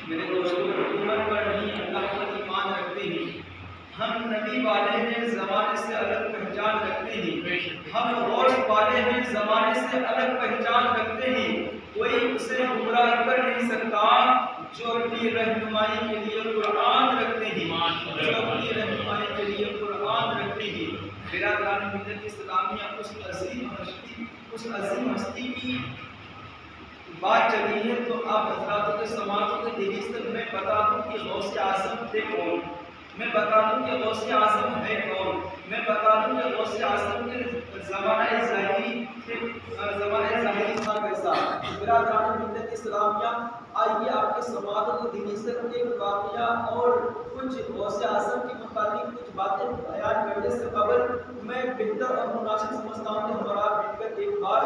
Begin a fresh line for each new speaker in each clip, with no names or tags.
میرے دوستوں، حکومت پر نہیں اللہ پر ایمان رکھتے ہیں، ہم نبی والے ہیں زمانے سے الگ پہچان رکھتے ہیں، ہم غوث والے ہیں زمانے سے الگ پہچان رکھتے ہیں، کوئی اسے گمراہ کر نہیں سکتا جو اپنی رہنمائی کے لیے قرآن رکھتے ہیں، جو اپنی رہنمائی کے لیے قرآن رکھتے ہیں۔ برادران ملت اسلامیہ، اس عظیم ہستی کی بات چلی ہے تو آپ حضرات کے سماعتوں کے دلیل سے میں بتا دوں کہ غوث اعظم تھے کون، میں بتا دوں کہ غوث اعظم ہے کون، میں بتا دوں کہ غوث اعظم کے زمانہ ظاہری تھا کیسا۔ برادران ملت اسلامیہ، آئیے آپ کے سماعتوں کے دلیل سے ایک واقعہ اور کچھ غوث اعظم کے متعلق کچھ باتیں بیان کرنے سے قبل میں بہتر اور مناسب سمجھتا ہوں کہ ہمارا مل کر ایک بار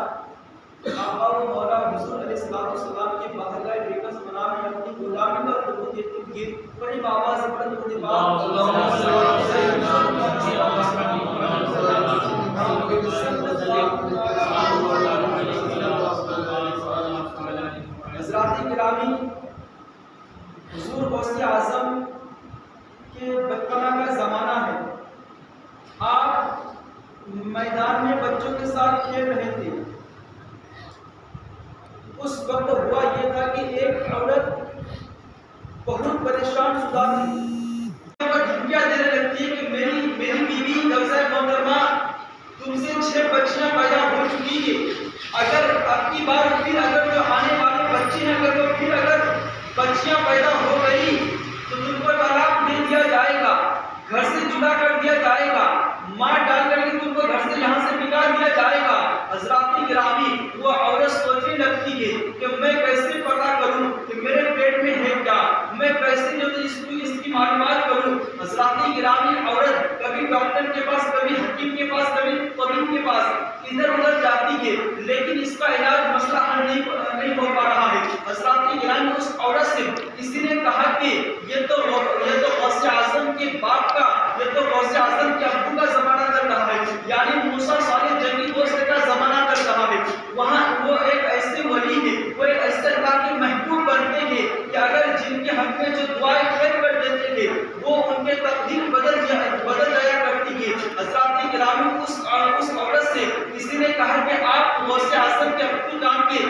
آقا و مولا حضور علیہ السلام کے بارگاہ بیکس منام میں اپنی غلامی پر درود دیتے ہوئے بڑی آواز سے پڑھتے ہوئے حضرات گرامی، حضور غوث اعظم کے بچپنا کا زمانہ ہے۔ آپ میدان میں بچوں کے ساتھ کھیل رہے تھے۔ اس وقت ہوا یہ تھا کہ ایک عورت بہت پریشان شدہ تھی، وہ دھمکیاں دینے لگتی ہے کہ میری بیوی حفصہ محترمہ، تم سے 6 بچیاں پیدا ہو چکی ہیں، اگر اب کی بار پھر اگر جو آنے والے بچے ہیں اگر وہ پھر اگر بچیاں پیدا ہو گئی تو تم کو طلاق دے دیا جائے گا، گھر سے جدا کر دیا جائے گا، مار ڈال کر کے تم کو گھر سے یہاں سے نکال دیا جائے گا۔ حضرات گرامی، وہ عورت سوچنے لگتی ہے کہ میں کیسے پتا کروں کہ میرے پیٹ میں ہے کیا، میں کیسے جو اس کی معلومات کروں۔ حضرات گرامی، عورت کبھی ڈاکٹر کے پاس، کبھی حکیم کے پاس، کبھی طبیب کے پاس ادھر ادھر جاتی ہے، لیکن اس کا علاج مسئلہ حل نہیں ہو پا رہا ہے۔ حضرات گرامی، اس عورت سے کسی نے کہا کہ یہ تو غوث اعظم کے باپ کا، یہ تو غوث اعظم کے ابو کا زمانہ چل رہا ہے، یعنی موسیٰ صالح جنگی دوست کا زمانہ چل رہا ہے۔ وہاں وہ ایک ایسے ولی ہے، وہ ایک ایسے اللہ کے محبوب بنتے ہیں کہ اگر جن کے حق میں جو دعائیں خیر کر دیتے ہیں وہ ان کے تقدیر بدل جایا کرتی ہے۔ حضرات گرامی، اس عورت سے کسی نے کہا کہ آپ غوث اعظم کے ابو جان کے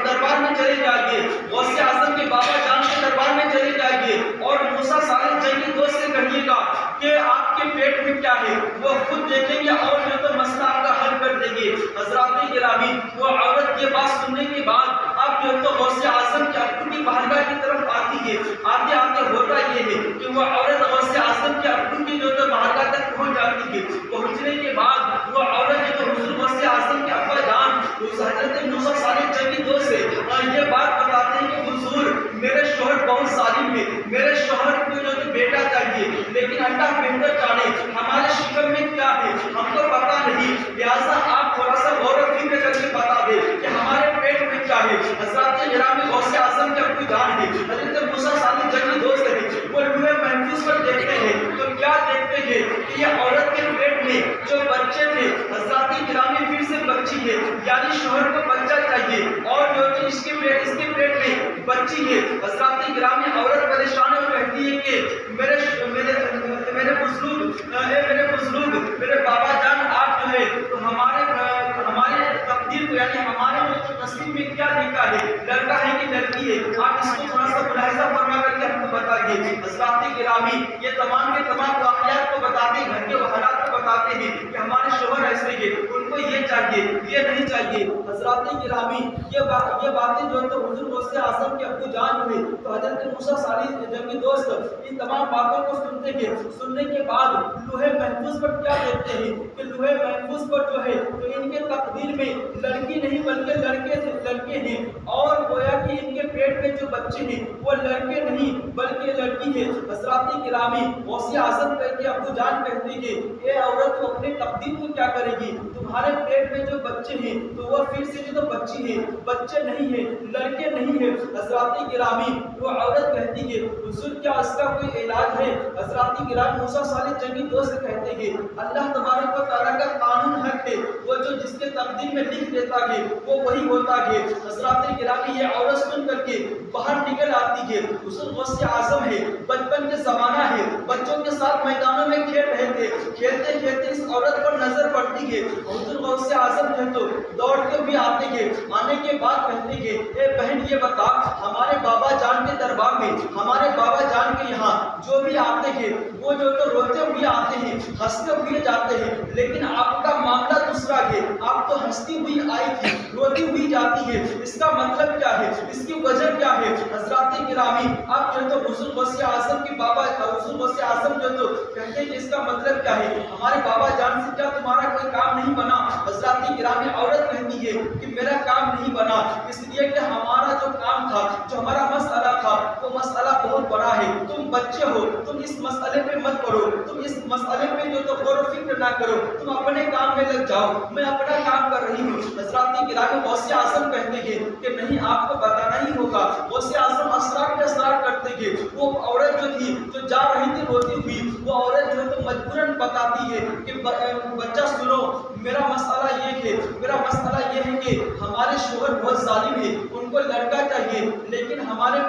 دربار میں چلے جائیے، غوث اعظم کے بابا جان کے دربار میں چلے جائیے اور موسیٰ صالح جنگی دوست سے کہیے گا کہ آپ کے پیٹ میں کیا ہے، وہ خود دیکھیں گے اور جو تو مسئلہ آپ کا حل کر دیں گے۔ حضرات گرامی، وہ عورت یہ بات سننے کے بعد اب جو تو غوث اعظم کے ابو کی بارگاہ کی طرف آتی ہے۔ آتے آتے ہوتا یہ ہے کہ وہ عورت غوث اعظم کے ابو کی جو تو بارگاہ تک پہنچ جاتی ہے۔ پہنچنے کے بعد وہ عورت جو تو حضور غوث اعظم کے ابا جان حضرت موسیٰ صالح جنگی دوست سے یہ بات بتاتے ہیں کہ حضور، میرے شوہر بہت ظالم ہے، میرے شوہر کو جو تو بیٹا چاہیے، لیکن اللہ بہتر جانے ہمارے شکم میں کیا ہے ہم کو پتا نہیں، لہٰذا آپ تھوڑا سا غور و فکر کر کے بتا دیں کہ ہمارے پیٹ میں کیا ہے۔ حضرات گرامی، غوث اعظم کے ابو جان ہے، حضرت موسیٰ صالح جنگی دوست ہے، وہ لوح محفوظ پر دیکھتے ہیں تو کیا دیکھتے ہیں کہ یہ عورت کے پیٹ میں جو بچے تھے، حضرات گرامی پھر سے بچی ہے، یعنی شوہر کو بچہ چاہیے اور جو کہ اس کے پیٹ میں بچی ہے۔ حضرات گرامی، عورت پریشان ہو کہتی ہے کہ میرے بزرگ میرے بابا جان، آپ جو ہے تو ہمارے تقدیر کو، یعنی ہمارے نصیب میں کیا لکھا ہے، لڑکا ہے کہ لڑکی ہے، آپ اس کو تھوڑا سا ملاحظہ فرما کر کے ہم کو بتائیے۔ حضرات گرامی، یہ تمام کے تمام واقعات کو بتاتے ہیں، گھر کے حالات کو بتاتے ہیں کہ ہمارے شوہر ایسے ہیں، ان کو یہ چاہیے، یہ نہیں چاہیے۔ حضرات گرامی، یہ باتیں جو ہے تو حضور غوث اعظم کے ابو جان ہوئے تو حضرت موسیٰ صالح جنگی دوست ان تمام باتوں کو سنتے ہیں۔ سننے کے بعد لوح محفوظ پر کیا دیکھتے ہیں کہ لوح محفوظ پر جو ہے تو ان کے تقدیر میں لڑکی نہیں بلکہ لڑکے ہیں، اور گویا کہ ان کے پیٹ میں جو بچے ہیں وہ لڑکے نہیں بلکہ لڑکی ہے۔ حضرات گرامی، غوث اعظم کے ابو جان کہتے ہیں اے عورت، تو اپنے تقدیر کو کیا کرے گی، تمہارے پیٹ میں جو بچے ہیں تو وہ پھر سے جو تو بچی ہیں، بچے نہیں ہیں، لڑکے نہیں ہیں۔ حضرات گرامی وہ عورت کہتی ہے حضور کیا اس کا کوئی علاج ہے؟ حضرات گرامی موسیٰ صالح جنگی دوست کہتے ہیں اللہ تبارک و تعالیٰ کا قانون حق ہے، وہ جو جس کے تقدیر میں لکھ دیتا ہے وہ وہی ہوتا ہے۔ حضرات گرامی یہ عورت سن کر کے باہر نکل آتی ہے۔ حضور غوث اعظم ہے، بچپن کے زمانہ ہے، بچوں کے ساتھ میدانوں میں کھیل رہے تھے، کھیلتے کھیلتے اس عورت پر نظر پڑتی ہے۔ حضور غوث اعظم جو تو دوڑتے ہوئے آتے ہیں، آنے کے بعد کہتے ہیں اے بہن یہ بتا ہمارے بابا جان کے دربار میں، ہمارے بابا جان کے یہاں جو بھی آتے ہیں وہ جو تو روتے ہوئے آتے ہیں، ہنستے ہوئے جاتے ہیں، لیکن آپ کا معاملہ دوسرا ہے، آپ تو ہنستی ہوئی آئی تھی، روتی ہوئی جاتی ہے، اس کا مطلب کیا ہے؟ اس کی وجہ کیا ہے؟ حضرات گرامی آپ جو تو حضور غوث اعظم کے بابا حضور غوث اعظم جو تو کہتے ہیں کہ اس کا مطلب کیا ہے؟ ہمارے بابا جان سے کیا تمہارا کوئی کام نہیں بنا؟ حضرات گرامی عورت کہتی ہے کہ میرا کام نہیں بنا اس لیے کہ ہمارا جو کام تھا، جو ہمارا مسئلہ تھا وہ مسئلہ بہت بڑا ہے، تم بچے ہو، تم اس مسئلے پہ مت پڑو، تم اس مسئلے پہ جو تو غور و فکر نہ کرو، تم اپنے کام میں لگ جاؤ، میں اپنا کام کر رہی ہوں۔ حضرات گرامی غوث اعظم کہتے ہیں کہ نہیں آپ کو بتانا ہی ہوگا۔ غوث اعظم اسرار پہ اسرار کرتے ہیں، وہ عورت جو تھی جو جا رہی تھی روتی ہوئی، وہ عورت جو تو مجبوراً بتاتی ہے کہ بچہ سنو میرا مسئلہ یہ ہے، میرا مسئلہ یہ ہے کہ ہمارے شوہر بہت ظالم ہے، ان کو لڑکا چاہیے، لیکن ہمارے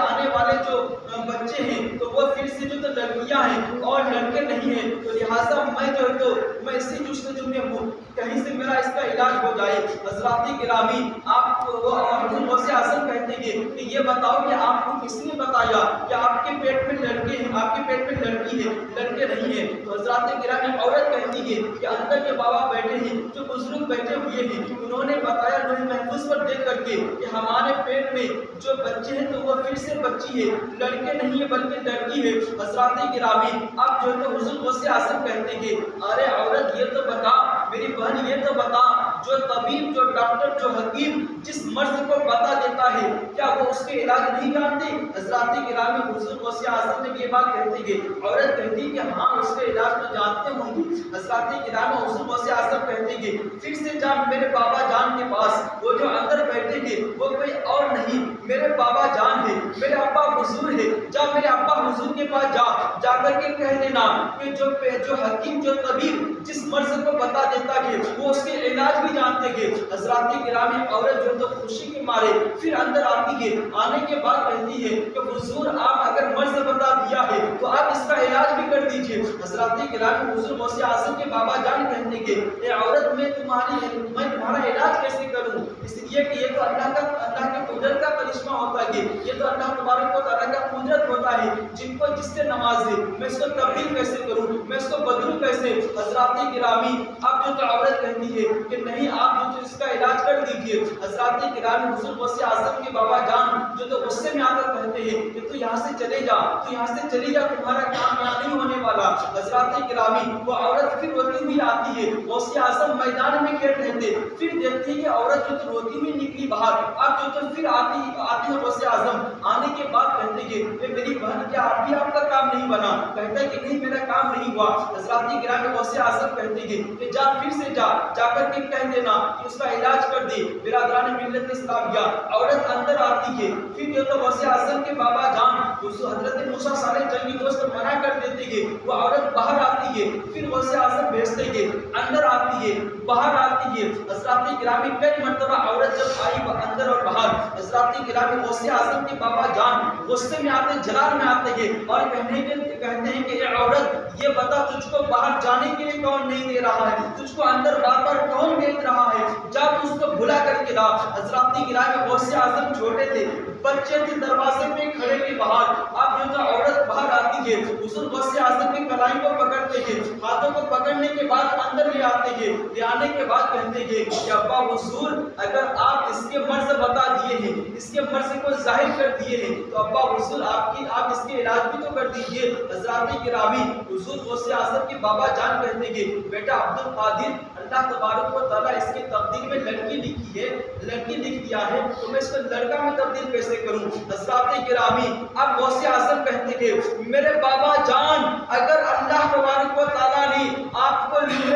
آنے والے جو بچے ہیں تو وہ پھر سے جو تو لڑکیاں ہیں اور لڑکے نہیں ہیں، تو لہٰذا میں جو ہے تو میں اسی جستجو میں ہوں کہیں سے میرا اس کا علاج ہو جائے۔ حضرات گرامی آپ حضور غوث اعظم کہتے ہیں کہ یہ بتاؤ کہ آپ کو کس نے بتایا کہ آپ کے پیٹ میں لڑکے ہیں، آپ کے پیٹ میں لڑکی ہے، لڑکے نہیں ہیں؟ تو حضرات گرامی عورت کہتی ہے کہ اندر کے بابا بیٹھے ہیں، جو بزرگ بیٹھے ہوئے ہیں، انہوں نے بتایا لوح محفوظ پر دیکھ کر کے کہ ہمارے پیٹ میں جو بچے ہیں تو وہ پھر سے بچی ہے، لڑکے نہیں ہے بلکہ لڑکی ہے۔ حضرات گرامی آپ جو تو حضور غوث اعظم کہتے ہیں ارے عورت یہ تو بتا، میری بہن یہ تو بتا، جو طبیب جو ڈاکٹر جو حکیم جس مرض کو بتا دیتا ہے کیا وہ اس کے علاج نہیں جانتے؟ حضرات گرامی حضور غوث اعظم نے یہ بات کہتے ہیں، عورت کہتی کہ ہاں اس کے علاج تو جانتے ہوں گے۔ حضرات گرامی حضور غوث اعظم کہتے ہیں پھر سے جا میرے بابا جان کے پاس، وہ جو اندر بیٹھے ہیں وہ کوئی اور نہیں میرے بابا جان ہے، میرے ابا حضور ہے، جا میرے ابا حضور کے پاس جا کر کے کہہ دینا کہ جو حکیم جو طبیب جس مرض کو بتا دیتا ہے وہ اس کے علاج بھی جانتے ہیں۔ حضرات گرامی عورت جو تو خوشی کے مارے پھر اندر آتی ہے، آنے کے بعد کہتی ہے کہ حضور آپ اگر مرض بتا دیا ہے تو آپ اس کا علاج بھی کر دیجئے۔ حضرات گرامی حضور غوث اعظم کے بابا جان کہتے ہیں اے عورت میں تمہارا علاج کیسے کروں؟ اس لیے کہ یہ تو اللہ کے قدرت کا کرشمہ ہوتا ہے، یہ تو اللہ تبارک و تعالیٰ کا قدرت ہوتا ہے جن کو جس سے نوازے، میں اس کو تبدیل کیسے کروں، میں اس کو بدلوں کیسے؟ حضرات گرامی اب جو تو عورت کہتی ہے کہ نہیں آپ جو تو اس کا علاج کر دیجئے۔ حضرات گرامی حضور غوث اعظم کے بابا جان جو تو غصے میں آ کر کہتے ہیں کہ تو یہاں سے چلے جا، تو یہاں سے چلی جا، تمہارا کام یہاں نہیں ہونے والا۔ حضرات گرامی وہ عورت پھر روتی ہوئی آتی ہے، غوث اعظم میدان میں کھیل رہے تھے، پھر دیکھتے ہیں کہ عورت جو تو روتی ہوئی نکلی باہر، اب جو تو پھر آتی ہے غوث اعظم، آنے کے بعد کہتے ہیں کہ میری بہن کیا اب بھی آپ کا کام نہیں بنا؟ کہتا ہے کہ نہیں میرا کام نہیں ہوا۔ حضرات گرامی غوث اعظم کہتے ہیں کہ جا پھر سے جا کر کے کہہ دینا کہ اس کا علاج کر دے۔ برادران ملت اسلامیہ عورت اندر آتی ہے، پھر جو تو غوث اعظم کے بابا جان حضرت موسیٰ صالح جنگی دوست منع کر دیتے ہیں، وہ عورت باہر آتی ہے، پھر غوث اعظم بھیجتے ہیں، اندر آتی ہے باہر آتی ہے۔ حضرات گرامی کئی مرتبہ عورت جب آئی اندر اور باہر، حضرات گرامی غوث اعظم کے بابا جان غصے میں آتے جلال میں آتے ہیں اور کہتے ہیں کہ اے عورت یہ بتا تجھ کو باہر جانے کے لیے کون نہیں دے رہا ہے، تجھ کو اندر بار بار کون بھیج رہا ہے، جا تو اس کو بھلا کر کے لا۔ حضرات گرامی غوث اعظم چھوٹے تھے، بچے تھے، دروازے پہ کھڑے تھے باہر، اب جو تو عورت باہر آتی ہے، حضور غوث اعظم کی کلائی کو پکڑتے ہیں، ہاتھوں کو پکڑنے کے بعد اندر لے آتے ہیں، لے آنے کے بعد کہتے ہیں کہ ابا حضور اگر آپ اس کے مرض بتا دیے ہیں، اس کے مرض کو ظاہر کر دیے ہیں تو ابا حضور آپ اس کے علاج بھی تو کر دیجئے۔ حضرات گرامی حضور غوث اعظم کے بابا جان کہتے ہیں بیٹا عبد القادر اللہ تبارک و تعالیٰ اس کی تقدیر میں لڑکی لکھی ہے، لڑکی لکھ دیا ہے تو میں اس کو لڑکا میں تبدیل کیسے کروں؟ حضرات گرامی اب غوث اعظم کہتے ہیں میرے بابا جان اگر اللہ تبارک و تعالیٰ نے آپ کو لوح